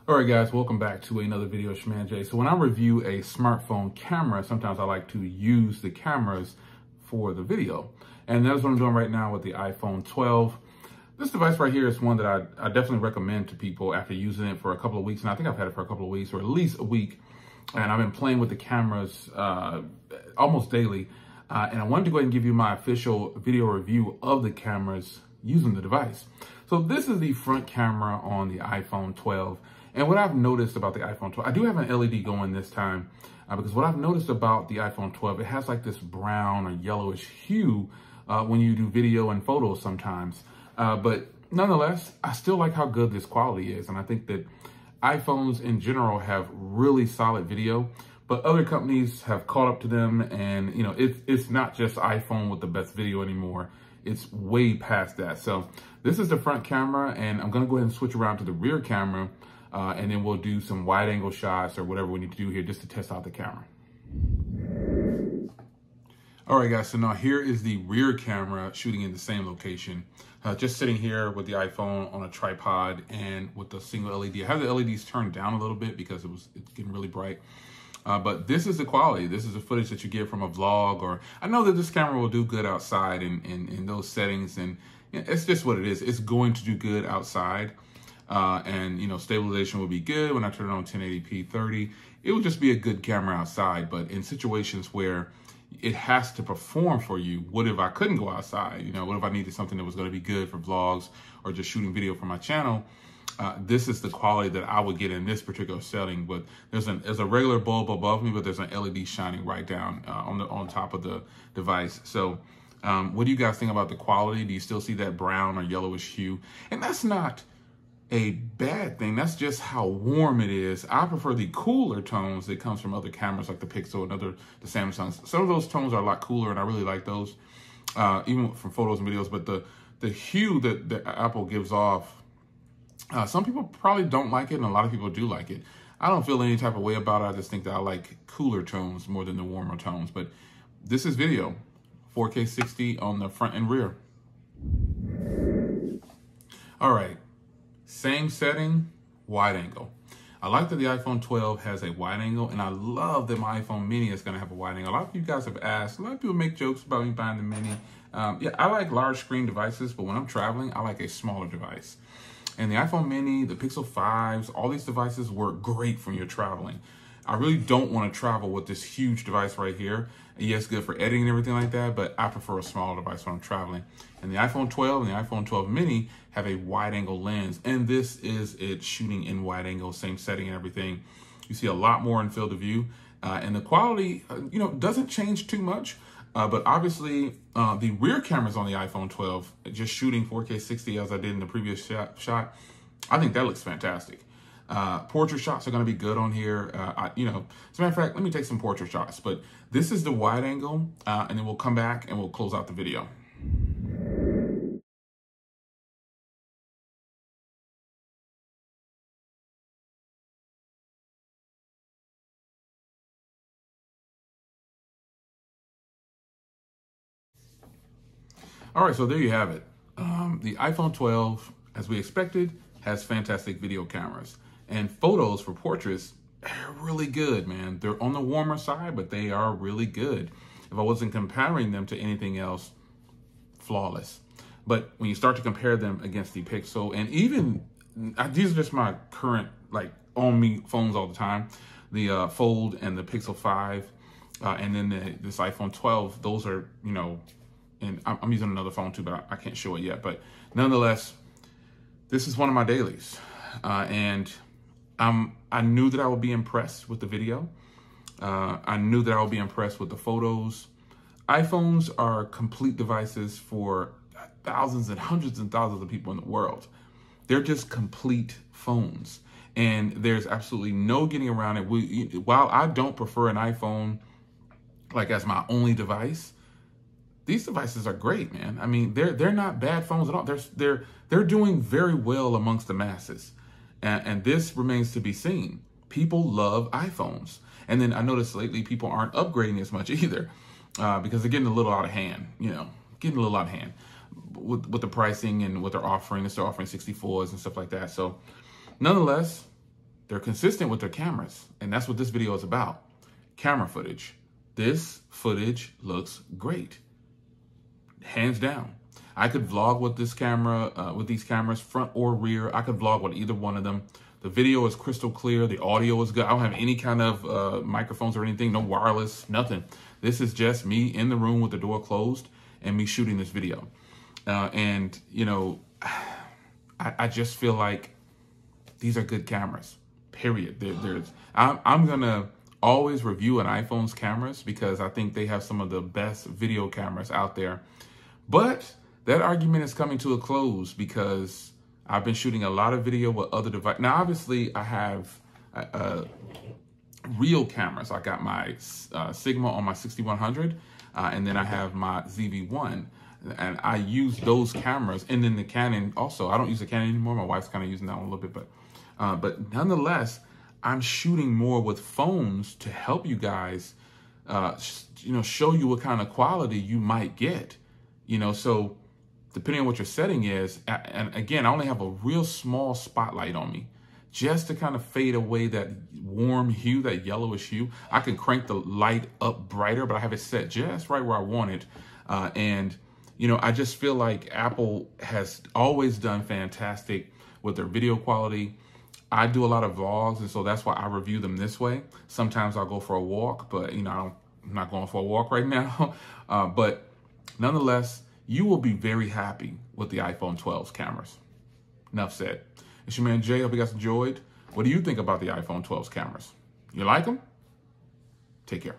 All right, guys, welcome back to another video of Shman J. So when I review a smartphone camera, sometimes I like to use the cameras for the video. And that's what I'm doing right now with the iPhone 12. This device right here is one that I definitely recommend to people after using it for a couple of weeks. And I think I've had it for a couple of weeks or at least a week. And I've been playing with the cameras almost daily. And I wanted to go ahead and give you my official video review of the cameras using the device. So this is the front camera on the iPhone 12. And what I've noticed about the iPhone 12, I do have an LED going this time because what I've noticed about the iPhone 12, it has like this brown or yellowish hue when you do video and photos sometimes. But nonetheless, I still like how good this quality is. And I think that iPhones in general have really solid video, but other companies have caught up to them. And, you know, it's not just iPhone with the best video anymore. It's way past that. So this is the front camera, and I'm going to go ahead and switch around to the rear camera. And then we'll do some wide angle shots or whatever we need to do here just to test out the camera. All right, guys, so now here is the rear camera shooting in the same location. Just sitting here with the iPhone on a tripod and with the single LED. I have the LEDs turned down a little bit because it's getting really bright. But this is the quality. This is the footage that you get from a vlog, or I know that this camera will do good outside in those settings, and it's just what it is. It's going to do good outside. And, you know, stabilization will be good when I turn it on 1080p 30. It would just be a good camera outside. But in situations where it has to perform for you, what if I couldn't go outside? You know, what if I needed something that was going to be good for vlogs or just shooting video for my channel? This is the quality that I would get in this particular setting. But there's a regular bulb above me, but there's an LED shining right down on top of the device. So what do you guys think about the quality? Do you still see that brown or yellowish hue? And that's not a bad thing. That's just how warm it is. I prefer the cooler tones that comes from other cameras like the Pixel and the Samsungs. Some of those tones are a lot cooler, and I really like those, even from photos and videos. But the hue that Apple gives off, some people probably don't like it, and a lot of people do like it. I don't feel any type of way about it. I just think that I like cooler tones more than the warmer tones. But this is video, 4K 60 on the front and rear. All right. Same setting, wide angle. I like that the iPhone 12 has a wide angle, and I love that my iPhone mini is going to have a wide angle. A lot of you guys have asked, a lot of people make jokes about me buying the mini. Yeah, I like large screen devices, but when I'm traveling, I like a smaller device. And the iPhone mini, the Pixel 5s, all these devices work great when you're traveling. I really don't want to travel with this huge device right here. Yes, good for editing and everything like that, but I prefer a smaller device when I'm traveling. And the iPhone 12 and the iPhone 12 mini have a wide angle lens, and this is it shooting in wide angle, same setting and everything. You see a lot more in field of view, and the quality, you know, doesn't change too much. But obviously, the rear cameras on the iPhone 12, just shooting 4K 60 as I did in the previous shot, I think that looks fantastic. Portrait shots are going to be good on here. You know, as a matter of fact, let me take some portrait shots. But this is the wide angle, and then we'll come back and we'll close out the video. All right, so there you have it. The iPhone 12, as we expected, has fantastic video cameras. And photos for portraits are really good, man. They're on the warmer side, but they are really good. If I wasn't comparing them to anything else, flawless. But when you start to compare them against the Pixel, and even, these are just my current, like, on me phones all the time, the Fold and the Pixel 5, and then this iPhone 12, those are, you know, and I'm using another phone too, but I can't show it yet. But nonetheless, this is one of my dailies. And I knew that I would be impressed with the video. I knew that I would be impressed with the photos. iPhones are complete devices for thousands and hundreds and thousands of people in the world. They're just complete phones. And there's absolutely no getting around it. While I don't prefer an iPhone like as my only device, these devices are great, man. I mean, they're not bad phones at all. They're doing very well amongst the masses. And this remains to be seen. People love iPhones. And then I noticed lately people aren't upgrading as much either because they're getting a little out of hand, you know, getting a little out of hand with the pricing and what they're offering. They're offering 64s and stuff like that. So nonetheless, they're consistent with their cameras. And that's what this video is about. Camera footage. This footage looks great. Hands down. I could vlog with this camera, with these cameras, front or rear. I could vlog with either one of them. The video is crystal clear. The audio is good. I don't have any kind of microphones or anything, no wireless, nothing. This is just me in the room with the door closed and me shooting this video. And, you know, I just feel like these are good cameras, period. I'm going to always review an iPhone's cameras because I think they have some of the best video cameras out there. But that argument is coming to a close because I've been shooting a lot of video with other devices. Now, obviously, I have real cameras. I got my Sigma on my 6100, and then I have my ZV-1. And I use those cameras. And then the Canon also. I don't use the Canon anymore. My wife's kind of using that one a little bit. But nonetheless, I'm shooting more with phones to help you guys, show you what kind of quality you might get. So depending on what your setting is, and again, I only have a real small spotlight on me just to kind of fade away that warm hue, that yellowish hue. I can crank the light up brighter, but I have it set just right where I want it. I just feel like Apple has always done fantastic with their video quality. I do a lot of vlogs, and so that's why I review them this way. Sometimes I'll go for a walk, but I'm not going for a walk right now. But nonetheless, you will be very happy with the iPhone 12's cameras. Enough said. It's your man Jay. Hope you guys enjoyed. What do you think about the iPhone 12's cameras? You like them? Take care.